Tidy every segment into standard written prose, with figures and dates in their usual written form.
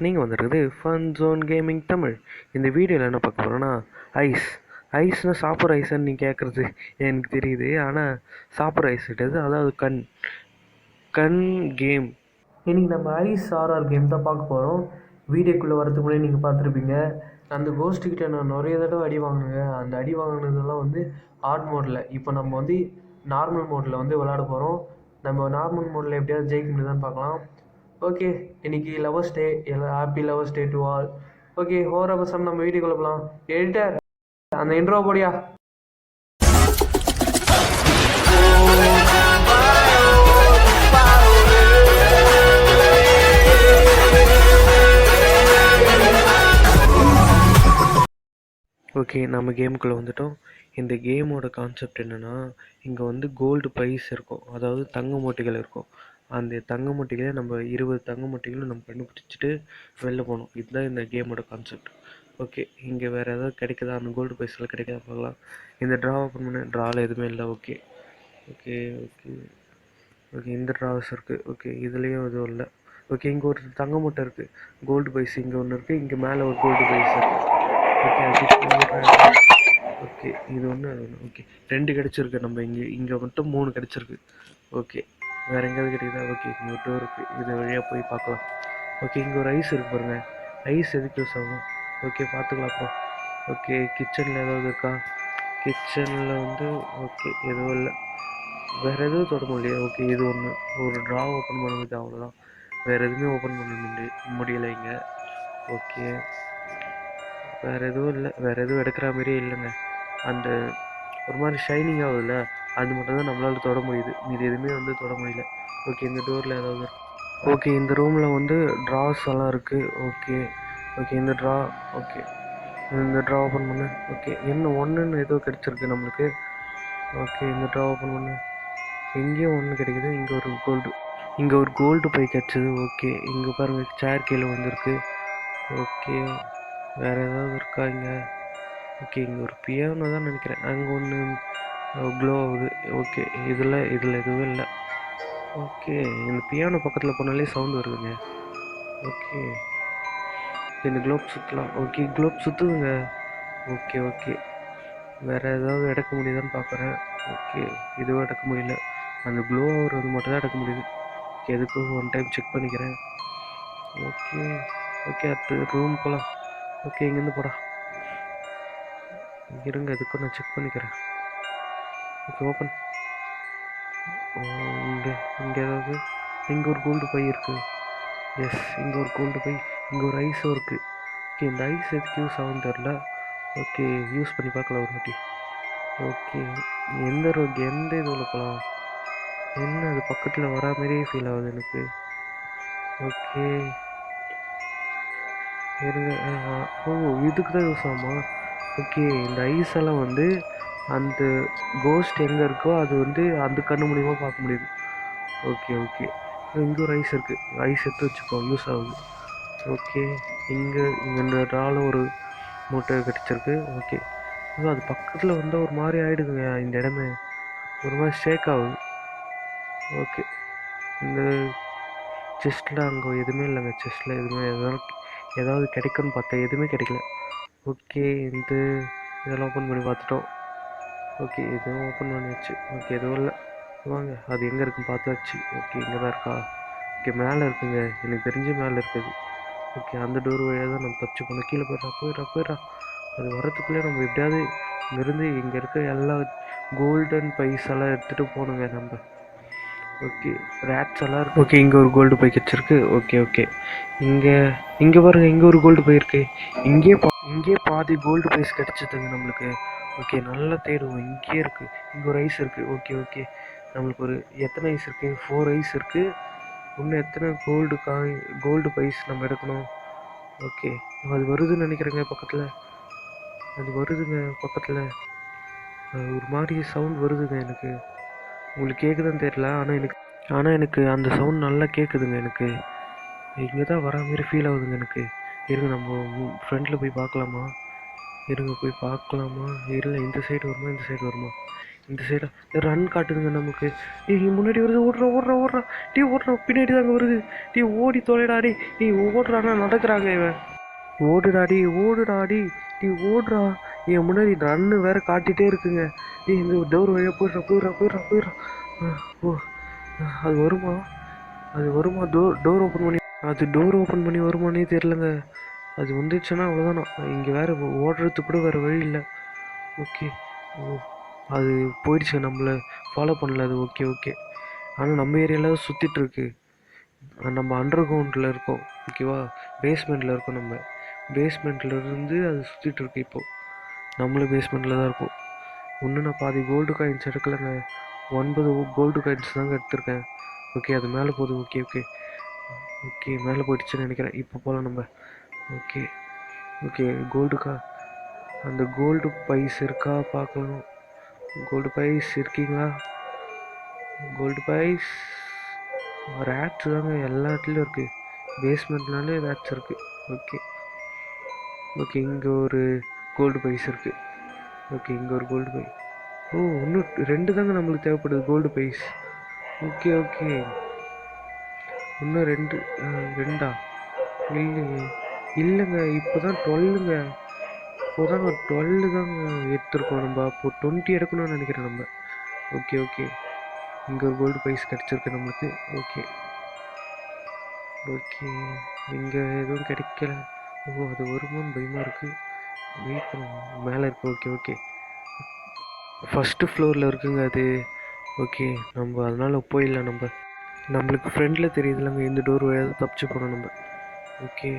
நீங்கள் வந்துருக்குது fun zone gaming Tamil. இந்த வீடியோவில் என்ன பார்க்க போகிறோன்னா ஐஸ்னால் சாப்பிட்ற ஐஸ்ன்னு நீங்கள் கேட்குறது எனக்கு தெரியுது. ஆனால் சாப்பிட்ற ஐஸ் கிடையாது, அதாவது கண் கேம். இன்றைக்கி நம்ம ஐஸ் ஆர்ஆர் கேம் தான் பார்க்க போகிறோம். வீடியோக்குள்ளே வரதுக்கு முன்னாடி நீங்கள் பார்த்துருப்பீங்க, அந்த கோஸ்ட்டுக்கிட்ட நான் நிறைய தடவை அடி வாங்கினேங்க. அந்த அடி வாங்கினதெல்லாம் வந்து ஹார்ட் மோடில். இப்போ நம்ம வந்து நார்மல் மோடில் வந்து விளாட போகிறோம். நம்ம நார்மல் மோடில் எப்படியாவது ஜெயிக்க முடியுதான்னு பார்க்கலாம். ஓகே, இன்றைக்கி லவர்ஸ் டே, எல்லாம் happy lovers day to all. Okay, ஓவரா பசம் நம்ம வீடியோக்குள்ள போகலாம். எடிட்டர் அந்த இன்ட்ரோ போடியா. ஓகே, நம்ம கேமுக்குள்ளே வந்துட்டோம். இந்த கேமோட கான்செப்ட் என்னென்னா, இங்கே வந்து கோல்டு ப்ரைஸ் இருக்கும், அதாவது தங்க மூட்டைகள் இருக்கும். அந்த தங்க மூட்டைகளை நம்ம 20 தங்க மூட்டைகளும் நம்ம கண்டுபிடிச்சிட்டு வெளில போகணும். இதுதான் இந்த கேமோட கான்செப்ட். ஓகே, இங்கே வேறு ஏதாவது கிடைக்குதா, அந்த கோல்டு ப்ரைஸில் கிடைக்காத பார்க்கலாம். இந்த ட்ரா ஓப்பன் பண்ண, ட்ராவில் எதுவுமே இல்லை. ஓகே ஓகே ஓகே ஓகே இந்த ட்ராவஸ் இருக்குது. ஓகே, இதுலேயும் எதுவும் இல்லை. ஓகே, இங்கே ஒரு தங்க மூட்டை இருக்குது, கோல்டு ப்ரைஸ் இங்கே ஒன்று இருக்குது, இங்கே மேலே ஒரு கோல்டு ப்ரைஸ் இருக்குது. ஓகே, இது ஒன்று அது ஒன்று. ஓகே, 2 கிடச்சிருக்கு. நம்ம இங்கே மட்டும் 3 கிடச்சிருக்கு. ஓகே, வேறு எங்கேயாவது கிடைக்குதா? ஓகே, இங்கே ஒரு டோர் இருக்குது, இது வழியாக போய் பார்க்கலாம். ஓகே, இங்கே ஒரு ஐஸ் இருக்குது பாருங்க. ஐஸ் எதுக்கு யூஸ் ஆகும்? ஓகே, பார்த்துக்கலாம் அப்புறம். ஓகே, கிச்சனில் ஏதாவது இருக்கா? கிச்சனில் வந்து ஓகே எதுவும் இல்லை. வேறு எதுவும் தொட முடியலையா? ஓகே, இது ஒன்று, ஒரு ட்ரா ஓப்பன் பண்ண முடியுது, அவ்வளோதான். வேறு எதுவுமே ஓப்பன் பண்ண முடியலை இங்கே. ஓகே, வேறு எதுவும் இல்லை. வேறு எதுவும் எடுக்கிற மாதிரியே இல்லைங்க. அந்த ஒரு மாதிரி ஷைனிங் ஆகுதுல்ல, அது மட்டும் தான் நம்மளால் தொட முடியுது, மீது எதுவுமே வந்து தொட முடியல. ஓகே, இந்த டோரில் ஏதாவது. ஓகே, இந்த ரூமில் வந்து ட்ராஸ் எல்லாம் இருக்குது. ஓகே ஓகே இந்த ட்ரா. ஓகே, இந்த ட்ரா ஓப்பன் பண்ணு. ஓகே, என்ன ஒன்றுன்னு ஏதோ கிடச்சிருக்கு நம்மளுக்கு. ஓகே, இந்த ட்ரா ஓப்பன் பண்ணு. இங்கேயும் ஒன்று கிடைக்குது. இங்கே ஒரு கோல்டு பை கிடச்சிது. ஓகே, இங்கே பாருங்கள், சேர் கீழே வந்திருக்கு. ஓகே, வேறு ஏதாவது இருக்கா இங்கே? ஓகே, இங்கே ஒரு பியானோ தான் நினைக்கிறேன், அங்கே ஒன்று க்ளோ ஆகுது. ஓகே, இதில் எதுவும் இல்லை. ஓகே, இந்த பியானோ பக்கத்தில் போனாலே சவுண்டு வருதுங்க. ஓகே, இந்த குளோப் சுற்றலாம். ஓகே, குளோப் சுற்றுதுங்க. ஓகே ஓகே, வேறு ஏதாவது எடுக்க முடியுதான்னு பார்க்குறேன். ஓகே, இதுவும் எடுக்க முடியல. அந்த க்ளோ ஆகிறது மட்டும் தான் எடுக்க முடியுது. எதுக்கும் ஒன் டைம் செக் பண்ணிக்கிறேன். ஓகே ஓகே, அடுத்து ரூம் போகலாம். ஓகே, இங்கேருந்து போடா. இருங்க, எதுக்கும் நான் செக் பண்ணிக்கிறேன். Okay, open. இங்கே ஏதாவது, இங்கே ஒரு கோல்டு பை இருக்குது. எஸ், இங்கே ஒரு கோல்டு பை, இங்கே ஒரு ஐஸும் இருக்குது. ஓகே, இந்த ஐஸ் எதுக்கு யூஸ் ஆகும்னு தெரில. ஓகே, யூஸ் பண்ணி பார்க்கலாம் ஒரு வாட்டி. ஓகே, எந்த இதுவில் போகலாம்? என்ன அது பக்கத்தில் வரா மாதிரியே ஃபீல் ஆகுது எனக்கு. ஓகே, இருங்க. ஓ, இதுக்கு தான் யூஸ் ஆகுமா? ஓகே, இந்த ஐஸ் எல்லாம் வந்து அந்த கோஸ்ட் எங்கே இருக்கோ அது வந்து அந்த கண்ணு மூலியமாக பார்க்க முடியுது. ஓகே ஓகே, இங்கே ஒரு ஐஸ் இருக்குது, ஐஸ் எடுத்து வச்சுப்போம், யூஸ் ஆகுது. ஓகே, இங்கே இந்த ட்ராவில் ஒரு மூட்டை கிடச்சிருக்கு. ஓகே, அது பக்கத்தில் வந்து ஒரு மாதிரி ஆகிடுதுங்க, இந்த இடமே ஒரு மாதிரி ஷேக் ஆகுது. ஓகே, இந்த செஸ்ட்டில் அங்கே எதுவுமே இல்லைங்க. செஸ்ட்டில் எதுவுமே ஏதாவது கிடைக்குன்னு பார்த்தா எதுவுமே கிடைக்கல. ஓகே, இதெல்லாம் ஓப்பன் பண்ணி பார்த்துட்டோம். ஓகே, இதுவும் ஓப்பன் பண்ணியாச்சு. ஓகே, எதுவும் இல்லை. வாங்க, அது எங்கே இருக்குன்னு பார்த்தாச்சு. ஓகே, இங்கே தான் இருக்கா? ஓகே, மேலே இருக்குங்க, எனக்கு தெரிஞ்சு மேலே இருக்குது. ஓகே, அந்த டோர் வழியாக தான் நம்ம தப்பிச்சு போகணும். கீழே போயிடா. அது வரத்துக்குள்ளே நம்ம எப்படியாவது இங்கேருந்து இங்கே இருக்க எல்லா கோல்டன் பைஸ் எல்லாம் எடுத்துகிட்டு போகணுங்க நம்ம. ஓகே, ரேட்ஸ் எல்லாம் இருக்குது. ஓகே, இங்கே ஒரு கோல்டு பை கிடச்சிருக்கு. ஓகே ஓகே, இங்கே பாருங்கள், இங்கே ஒரு கோல்டு பை இருக்குது. இங்கே பாதி கோல்டு பைஸ் கிடச்சிதுங்க நம்மளுக்கு. ஓகே, நல்லா தேடுவோம். இங்கேயே இருக்குது, இங்கே ஒரு ஐஸ் இருக்குது. ஓகே ஓகே, நம்மளுக்கு ஒரு எத்தனை ஐஸ் இருக்குது? 4 ஐஸ் இருக்குது. இன்னும் எத்தனை கோல்டு பைஸ் நம்ம எடுக்கணும்? ஓகே, அது வருதுன்னு நினைக்கிறேங்க. பக்கத்தில் அது வருதுங்க. பக்கத்தில் ஒரு மாதிரி சவுண்ட் வருதுங்க எனக்கு. உங்களுக்கு கேட்குதுன்னு தெரியல, ஆனால் எனக்கு அந்த சவுண்ட் நல்லா கேட்குதுங்க. எனக்கு இங்கே தான் வரா மாதிரி ஃபீல் ஆகுதுங்க எனக்கு. இருங்க, நம்ம ஃப்ரண்டில் போய் பார்க்கலாமா? இல்லை இந்த சைடு வருமா? இந்த சைடா ரன் காட்டுதுங்க நமக்கு. இங்கே முன்னாடி வருது, ஓடுறா ஓடுறா ஓடுறா. ஓடுறா, பின்னாடி தாங்க வருது. ஓடி தொலைடாடி. ஓடுறானா, நடக்கிறாங்க இவன். ஓடுடாடி ஓடுடாடி. ஓடுறா. என் முன்னாடி ரன்னு வேற காட்டிகிட்டே இருக்குங்க. இந்த டோர் வழியாக போயிடுறா போயிடுறா போயிடுறா போயிடுறா. ஓ, அது வருமா? அது வருமா? டோர் ஓப்பன் பண்ணி, அது டோர் ஓப்பன் பண்ணி வருமானே தெரிலங்க. அது வந்துச்சுன்னா அவ்வளோதானா. இங்கே வேறு ஓடுறதுக்கு கூட வேறு வழி இல்லை. ஓகே. ஓ, அது போயிடுச்சு, நம்மளை ஃபாலோ பண்ணல அது. Okay okay. ஆனால் நம்ம ஏரியாவில் சுற்றிட்டுருக்கு. நம்ம அண்டர் கிரவுண்டில் இருக்கோம், ஓகேவா? பேஸ்மெண்ட்டில் இருக்கோம் நம்ம. பேஸ்மெண்ட்டில் இருந்து அது சுற்றிட்டுருக்கு. இப்போது நம்மளும் பேஸ்மெண்ட்டில் தான் இருப்போம். ஒன்று நான் பாதி கோல்டு காயின்ஸ் எடுக்கலைங்க. 9 கோல்டு காயின்ஸ் தாங்க எடுத்திருக்கேன். ஓகே, அது மேலே போகுது. ஓகே ஓகே ஓகே, மேலே போயிடுச்சுன்னு நினைக்கிறேன். இப்போ போகலாம் நம்ம. Okay okay. அந்த கோல்டு பைஸ் இருக்கா பார்க்கணும். கோல்டு பைஸ் இருக்கீங்களா? கோல்டு பைஸ். ரேட்ஸ் தாங்க எல்லா இடத்துலையும் இருக்குது. பேஸ்மெண்ட்னாலே ரேட்ஸ் இருக்குது. Okay okay. இங்கே ஒரு கோல்டு பைஸ் இருக்குது. ஓகே, இங்கே ஒரு கோல்டு பை. ஓ, இன்னும் 2 தாங்க நம்மளுக்கு தேவைப்படுது கோல்டு பைஸ். Okay okay. இன்னும் 2 இல்லையே. இல்லைங்க, இப்போ தான் 12ங்க. இப்போ தான் 12 தாங்க எடுத்துருக்கோம் நம்ம. அப்போ 20 எடுக்கணும்னு நினைக்கிறேன் நம்ம. Okay okay. இங்கே ஒரு கோல்டு ப்ரைஸ் கிடச்சிருக்கு நம்மளுக்கு. Okay okay. இங்கே எதுவும் கிடைக்கல. ஓ, அது வருமானு பயமாக இருக்குது. வெயிட் பண்ணுவோம். மேலே இருக்குது. Okay okay. ஃபஸ்ட்டு ஃப்ளோரில் இருக்குங்க அது. ஓகே, நம்ம அதனால் போயிடலாம். நம்மளுக்கு ஃப்ரெண்டில் தெரியுதுலங்க, இந்த டோர் வழியாக தப்பிச்சு போகணும் நம்ம. ஓகே.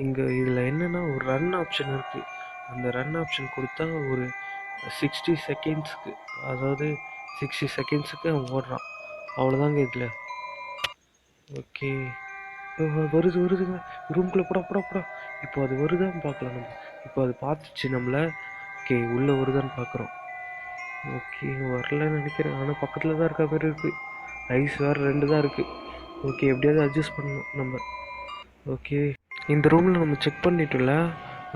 இங்கே இதில் என்னென்னா ஒரு ரன் ஆப்ஷன் இருக்குது. அந்த ரன் ஆப்ஷன் கொடுத்தா ஒரு 60 செகண்ட்ஸுக்கு, அதாவது 60 செகண்ட்ஸுக்கு அவன் ஓடுறான். அவ்வளோதாங்க இதில். ஓகே. வருதுங்க. ரூம்குள்ளே போடா. இப்போ அது வருதான்னு பார்க்கலாம் நம்ம. இப்போ அது பார்த்துச்சு நம்மளை. ஓகே, உள்ளே வருதான்னு பார்க்குறோம். ஓகே, வரலன்னு நினைக்கிறேன். ஆனால் பக்கத்தில் தான் இருக்க மாதிரி இருக்குது. ஐஸ் வேறு 2 தான் இருக்குது. ஓகே, எப்படியாவது அட்ஜஸ்ட் பண்ணணும் நம்ம. ஓகே, இந்த ரூமில் நம்ம செக் பண்ணிட்டோம்ல.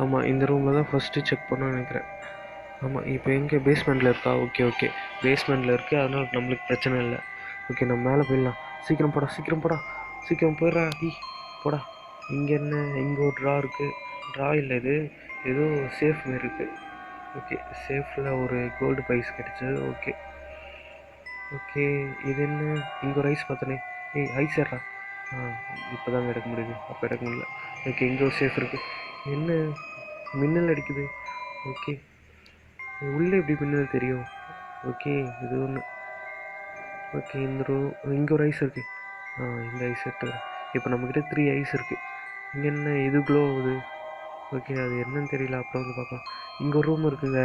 ஆமாம், இந்த ரூமில் தான் ஃபஸ்ட்டு செக் பண்ணணும்னு நினைக்கிறேன். ஆமாம், இப்போ எங்கே பேஸ்மெண்ட்டில் இருக்கா? ஓகே ஓகே, பேஸ்மெண்ட்டில் இருக்குது. அதனால் நம்மளுக்கு பிரச்சனை இல்லை. ஓகே, நம்ம மேலே போயிடலாம். சீக்கிரம் போடா. சீக்கிரம் போயிடுறா. போடா. இங்கே என்ன? இங்கே ஒரு ட்ரா இருக்குது. ட்ரா இல்லை, இது ஏதோ சேஃப் மாரி இருக்குது. ஓகே, சேஃபில் ஒரு கோல்டு ப்ரைஸ் கிடச்சிது. Okay okay. இது என்ன? இங்கே ஒரு ஐஸ் பார்த்தனே. ஐஸ் ஏறா. இப்போ தாங்க எடுக்க முடியுது, அப்போ எடுக்க முடியல. ஓகே, இங்கே ஒரு சேஃப் இருக்குது. என்ன மின்னல் அடிக்குது? ஓகே, உள்ளே எப்படி மின்னல் தெரியும்? ஓகே, இது ஒன்று. ஓகே, இங்கே ஒரு ஐஸ் இருக்குது. இந்த ஐஸ் எடுத்துக்கிறேன். இப்போ நம்மக்கிட்ட 3 ஐஸ் இருக்குது. இங்கே என்ன இது க்ளோ ஆகுது? ஓகே, அது என்னன்னு தெரியல, அப்புறம் வந்து பார்க்கலாம். இங்கே ஒரு ரூம் இருக்குங்க.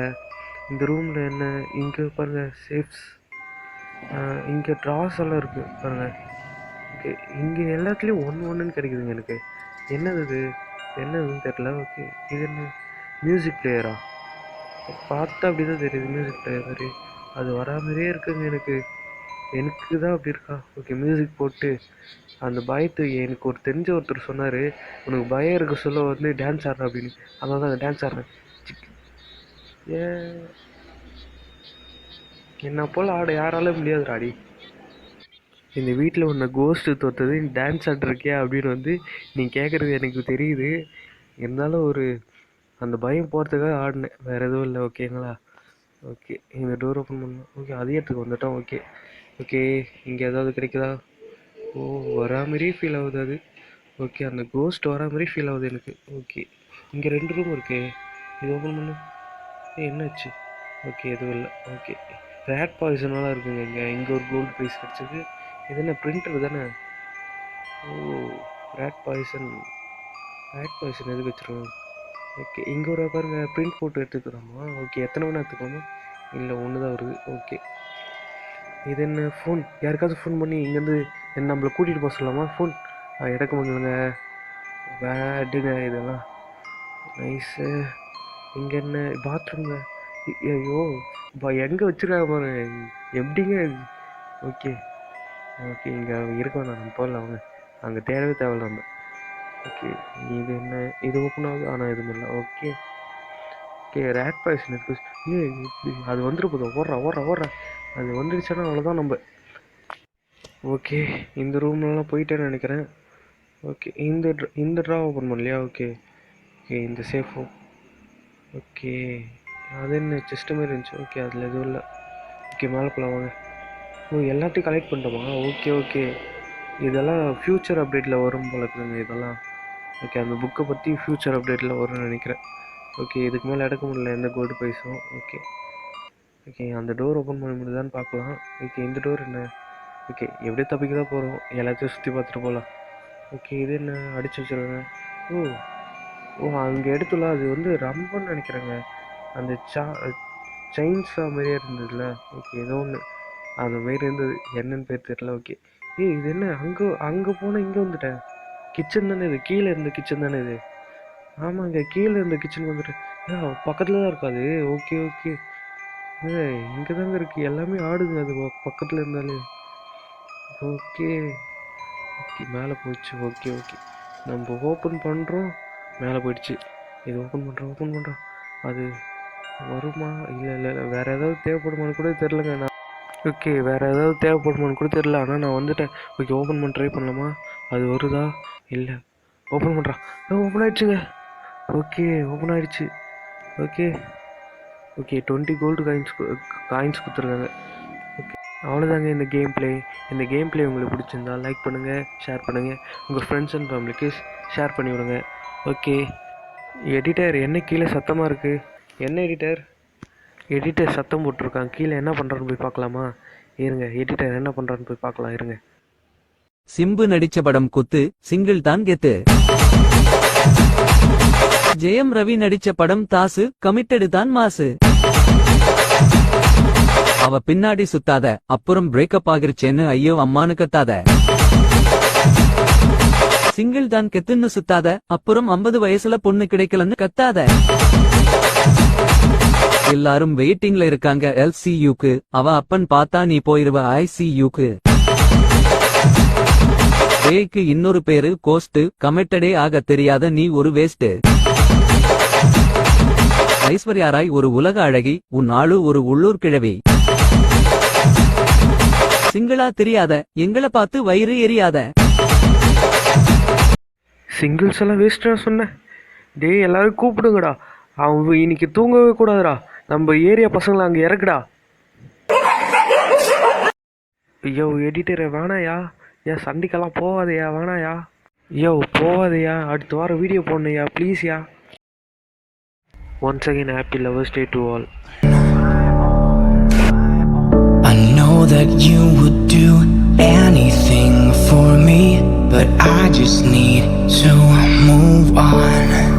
இந்த ரூமில் என்ன? இங்கே பாருங்கள், சேஃப்ஸ். இங்கே ட்ராஸ் எல்லாம் இருக்குது பாருங்கள். ஓகே, இங்கே எல்லாத்துலேயும் ஒன்றுன்னு கிடைக்குதுங்க எனக்கு. என்னதுன்னு தெரில. ஓகே, இது என்ன? மியூசிக் பிளேயரா? பார்த்தா அப்படி தான் தெரியுது, மியூசிக் பிளேயர் மாதிரி. அது வரா மாதிரியே இருக்குங்க எனக்கு தான் அப்படி இருக்கா? ஓகே, மியூசிக் போட்டு அந்த பயத்து எனக்கு தெரிஞ்ச ஒருத்தர் சொன்னார், உனக்கு பயம் இருக்க சொல்ல வந்து டான்ஸ் ஆடுற அப்படின்னு. அதனால தான் டான்ஸ் ஆடுறேன். என்ன போல் ஆட யாராலும் முடியாதுடாடி. இந்த வீட்டில் உன்னை கோஸ்ட்டு தோற்றது நீ டான்ஸ் ஆடுறிருக்கியா அப்படின்னு வந்து நீ கேட்குறது எனக்கு தெரியுது. இருந்தாலும் அந்த பயம் போகிறதுக்காக ஆடினேன், வேறு எதுவும் இல்லை. ஓகேங்களா? ஓகே, இந்த டோர் ஓப்பன் பண்ணணும். ஓகே, அதே இடத்துக்கு வந்துட்டோம். Okay okay. இங்கே ஏதாவது கிடைக்குதா? ஓ, வரா மாதிரியே ஃபீல் ஆகுது அது. ஓகே, அந்த கோஸ்ட் வரா மாதிரி ஃபீல் ஆகுது எனக்கு. ஓகே, இங்கே 2 ரூம் இருக்கு. இது ஓப்பன் பண்ணு. என்னாச்சு? ஓகே, எதுவும் இல்லை. ஓகே, ரேட் பாய்சனெலாம் இருக்குங்க. இங்கே ஒரு கோல்டு ப்ரைஸ் கிடச்சிது. இது என்ன பிரிண்டர் தானே? ஓ, ரேட் பாய்சன் எதுக்கு வச்சுருக்கோம்? ஓகே, இங்கே ஒரு பாருங்கள், பிரிண்ட் போட்டு எடுத்துக்கிறோமா? ஓகே, எத்தனை மணி எடுத்துக்கலாமா? இல்லை, 1 தான் வருது. ஓகே, இது என்ன? ஃபோன். யாருக்காவது ஃபோன் பண்ணி இங்கேருந்து நம்மளை கூட்டிகிட்டு போக சொல்லலாமா? ஃபோன் எடுக்க முடியலங்க. பேடுங்க இதெல்லாம். நைஸு. இங்கே என்ன? பாத்ரூம்ங்க. ஐயோ, எங்கே வச்சுருக்காங்க பாருங்க, எப்படிங்க? ஓகே ஓகே, இங்கே இருக்க வேணாம், நம்ம போகலாம் அவங்க. அங்கே தேடவே தேவையில்ல நம்ம. ஓகே, இது என்ன? இது ஓப்பன் ஆகுது, ஆனால் எதுவும் இல்லை. ஓகே ஓகே ரேட் பாய்சன் இருக்கு. அது வந்துட்டு போதும். ஓடுறா. அது வந்துடுச்சுன்னா அவ்வளோதான் நம்ம. ஓகே இந்த ரூம்லலாம் போயிட்டேன்னு நினைக்கிறேன். ஓகே இந்த ட்ரா ஓப்பன் பண்ணலையா? ஓகே இந்த சேஃபும் ஓகே. அது என்ன செஸ்ட்டு மாதிரி இருந்துச்சு. ஓகே அதில் எதுவும் இல்லை. ஓகே மேலே போகலாம் வாங்க. எல்லாத்தையும் கலெக்ட் பண்ணிட்டோமா? ஓகே இதெல்லாம் ஃப்யூச்சர் அப்டேட்டில் வரும் போல இருக்குதுங்க இதெல்லாம். ஓகே அந்த புக்கை பற்றி ஃப்யூச்சர் அப்டேட்டில் வரும்னு நினைக்கிறேன். ஓகே இதுக்கு மேலே எடுக்க முடியல எந்த கோல்டு ப்ரைஸும். ஓகே அந்த டோர் ஓப்பன் பண்ண முடியுதான்னு பார்க்கலாம். ஓகே இந்த டோர் என்ன? ஓகே எப்படியே தப்பிக்க தான் போகிறோம். எல்லாத்தையும் சுற்றி பார்த்துட்டு போகலாம். ஓகே இது என்ன அடிச்சு வச்சுருங்க. அங்கே எடுத்துல அது வந்து ரம்பன்னு நினைக்கிறேங்க. அந்த செயின்ஸா மாதிரியே இருந்ததுல. ஓகே ஏதோ ஒன்று அந்த மாரி இருந்தது. என்னன்னு பேர் தெரியல. ஓகே இது என்ன அங்கே போனால் இங்கே வந்துட்டேன். கிச்சன் தானே இது? கீழே இருந்த கிச்சன் தானே இது? ஆமாங்க கீழே இருந்த கிச்சன் வந்துட்டு பக்கத்தில் தான் இருக்காது. ஓகே இங்கே தாங்க இருக்குது. எல்லாமே ஆடுங்க அது பக்கத்தில் இருந்தாலே. ஓகே மேலே போயிடுச்சு. ஓகே நம்ம ஓப்பன் பண்ணுறோம். மேலே போயிடுச்சு. இது ஓப்பன் பண்ணுறோம். அது வருமா? இல்லை வேறு ஏதாவது தேவைப்படுமான்னு கூட தெரிலங்க. நான் ஓகே வேறு ஏதாவது தேவைப்படுமான்னு கூட தெரில. ஆனால் நான் வந்துட்டேன். ஓகே ஓப்பன் பண்ண ட்ரை பண்ணலாமா? அது வருதா? இல்லை ஓப்பன் பண்ணுறான். ஓப்பன் ஆகிடுச்சுங்க. ஓகே ஓப்பன் ஆகிடுச்சு. ஓகே 20 கோல்டு காயின்ஸ் கொடுத்துருக்காங்க. ஓகே அவ்வளோதாங்க இந்த கேம் பிளே உங்களுக்கு பிடிச்சிருந்தா லைக் பண்ணுங்கள், ஷேர் பண்ணுங்கள், உங்கள் ஃப்ரெண்ட்ஸ் அண்ட் ஃபேமிலிக்கு ஷேர் பண்ணி விடுங்க. ஓகே எடிட்டர் என்ன கீழே சத்தமாக இருக்குது? என்ன எடிட்டர் சத்தம் போட்டிருக்காங்க. கீழே என்ன பண்ணுறான்னு போய் பார்க்கலாமா? இருங்க எடிட்டர் என்ன பண்ணுறான்னு போய் பார்க்கலாம். இருங்க. சிம்பு நடிச்ச படம் குத்து, சிங்கிள் தான் கெத்து. ஜெயம் ரவி நடிச்ச படம் தாசு, கமிட்டடு தான் மாசு. அவ பின்னாடி சுத்தாத, அப்புறம் பிரேக்கப் ஆகிருச்சேன்னு ஐயோ அம்மானு கத்தாத. சிங்கிள் தான் கெத்துன்னு சுத்தாத, அப்புறம் 50 வயசுல பொண்ணு கிடைக்கலன்னு கத்தாத. எல்லாரும் வெயிட்டிங்ல இருக்காங்க LCUக்கு, அவ அப்பன் பார்த்தா நீ போயிருவ ICUக்கு. பேய்க்கு இன்னொரு பேரு கோஸ்ட், கமிட்டடே ஆக தெரியாத நீ ஒரு வேஸ்ட். ஐஸ்வர்யா ராய் ஒரு உலக அழகி, உன் ஆளு ஒரு உள்ளூர் கிழவி. சிங்கிளா தெரியாத, எங்களை பார்த்து வயிறு எரியாத. சிங்கிள்ஸ் எல்லாம் வேஸ்டா சொன்னேன். டேய் எல்லாரும் கூப்பிடுங்கடா. அவன் இன்னைக்கு தூங்கவே கூடாதுடா. நம்ம ஏரியா பசங்களை அங்கே இறக்குடா. ஐயோ எடிட்டரை வேணாயா? சண்டைக்கெல்லாம் போவாதையா? வேணாயா? போவாதையா? அடுத்த வாரம் video போடணுயா ப்ளீஸ்யா. Once again happy Lovers Day to all. I know that you would do anything for me, but I just need to move on.